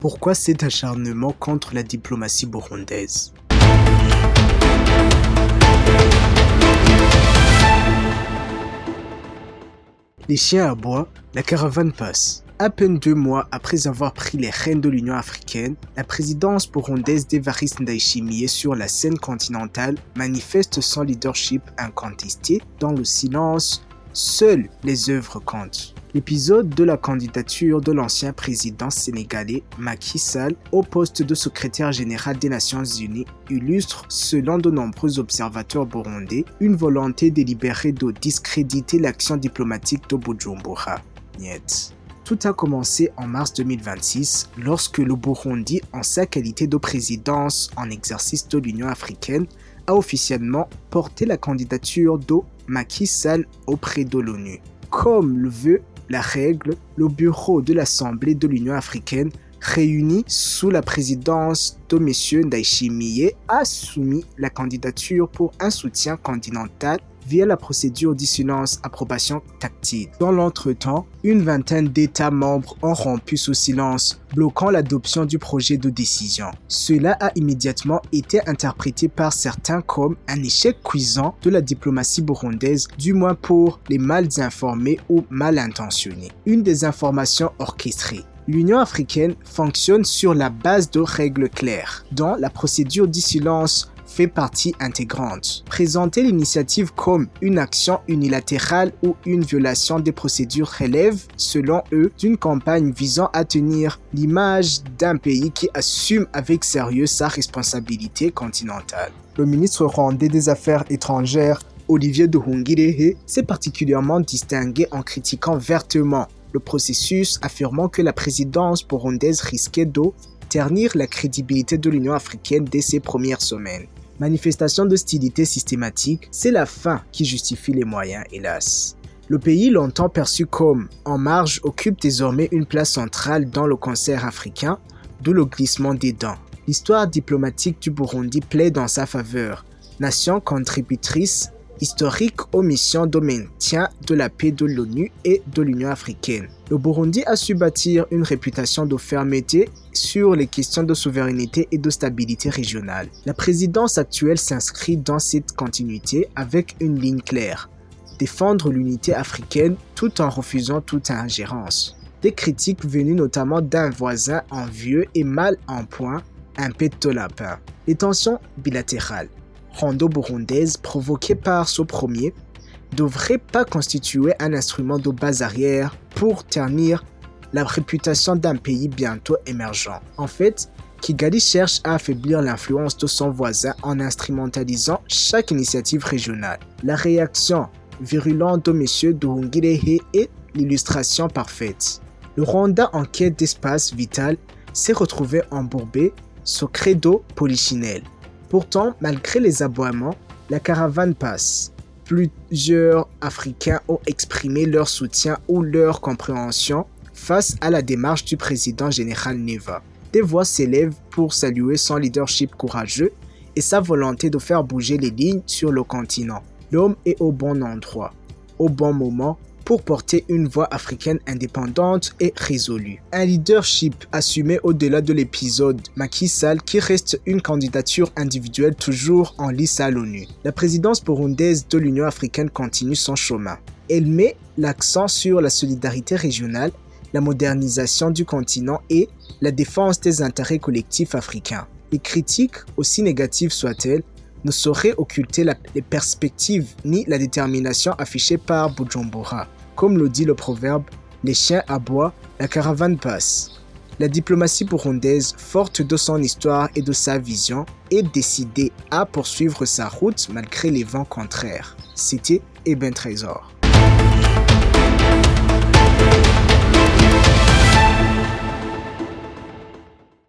Pourquoi cet acharnement contre la diplomatie burundaise? Les chiens aboient, la caravane passe. À peine 2 mois après avoir pris les rênes de l'Union africaine, la présidence burundaise d'Evariste Ndayishimiye sur la scène continentale manifeste son leadership incontesté. Dans le silence, seules les œuvres comptent. L'épisode de la candidature de l'ancien président sénégalais Macky Sall au poste de secrétaire général des Nations Unies illustre, selon de nombreux observateurs burundais, une volonté délibérée de discréditer l'action diplomatique de Bujumbura. Niet. Tout a commencé en mars 2026 lorsque le Burundi, en sa qualité de présidence en exercice de l'Union africaine, a officiellement porté la candidature de Macky Sall auprès de l'ONU. Comme le veut la règle, le bureau de l'Assemblée de l'Union africaine, réuni sous la présidence de M. Ndayishimiye, a soumis la candidature pour un soutien continental via la procédure dissonance-approbation tactile. Dans l'entretemps, une vingtaine d'États membres ont rompu ce silence, bloquant l'adoption du projet de décision. Cela a immédiatement été interprété par certains comme un échec cuisant de la diplomatie burundaise, du moins pour les mal informés ou mal intentionnés. Une désinformation orchestrée. L'Union africaine fonctionne sur la base de règles claires, dont la procédure dissonance fait partie intégrante. Présenter l'initiative comme une action unilatérale ou une violation des procédures relève, selon eux, d'une campagne visant à tenir l'image d'un pays qui assume avec sérieux sa responsabilité continentale. Le ministre rwandais des Affaires étrangères, Olivier Nduhungirehe, s'est particulièrement distingué en critiquant vertement le processus, affirmant que la présidence burundaise risquait de ternir la crédibilité de l'Union africaine dès ses premières semaines. Manifestation d'hostilité systématique, c'est la fin qui justifie les moyens, hélas. Le pays, longtemps perçu comme en marge, occupe désormais une place centrale dans le concert africain, d'où le glissement des dents. L'histoire diplomatique du Burundi plaide en sa faveur. Nation contributrice, historique aux missions de maintien de la paix de l'ONU et de l'Union africaine. Le Burundi a su bâtir une réputation de fermeté sur les questions de souveraineté et de stabilité régionale. La présidence actuelle s'inscrit dans cette continuité avec une ligne claire: défendre l'unité africaine tout en refusant toute ingérence. Des critiques venues notamment d'un voisin envieux et mal en point, un pétolapin. Les tensions bilatérales rwando-burundaise provoquée par ce premier devrait pas constituer un instrument de base arrière pour ternir la réputation d'un pays bientôt émergent. En fait, Kigali cherche à affaiblir l'influence de son voisin en instrumentalisant chaque initiative régionale. La réaction virulente de M. Nduhungirehe est l'illustration parfaite. Le Rwanda, en quête d'espace vital, s'est retrouvé embourbé sous credo polichinelle. Pourtant, malgré les aboiements, la caravane passe. Plusieurs Africains ont exprimé leur soutien ou leur compréhension face à la démarche du président général Neva. Des voix s'élèvent pour saluer son leadership courageux et sa volonté de faire bouger les lignes sur le continent. L'homme est au bon endroit, au bon moment, pour porter une voix africaine indépendante et résolue. Un leadership assumé au-delà de l'épisode Macky Sall qui reste une candidature individuelle toujours en lice à l'ONU. La présidence burundaise de l'Union africaine continue son chemin. Elle met l'accent sur la solidarité régionale, la modernisation du continent et la défense des intérêts collectifs africains. Les critiques, aussi négatives soient-elles, ne sauraient occulter les perspectives ni la détermination affichée par Bujumbura. Comme le dit le proverbe, les chiens aboient, la caravane passe. La diplomatie burundaise, forte de son histoire et de sa vision, est décidée à poursuivre sa route malgré les vents contraires. C'était Eben Trésor.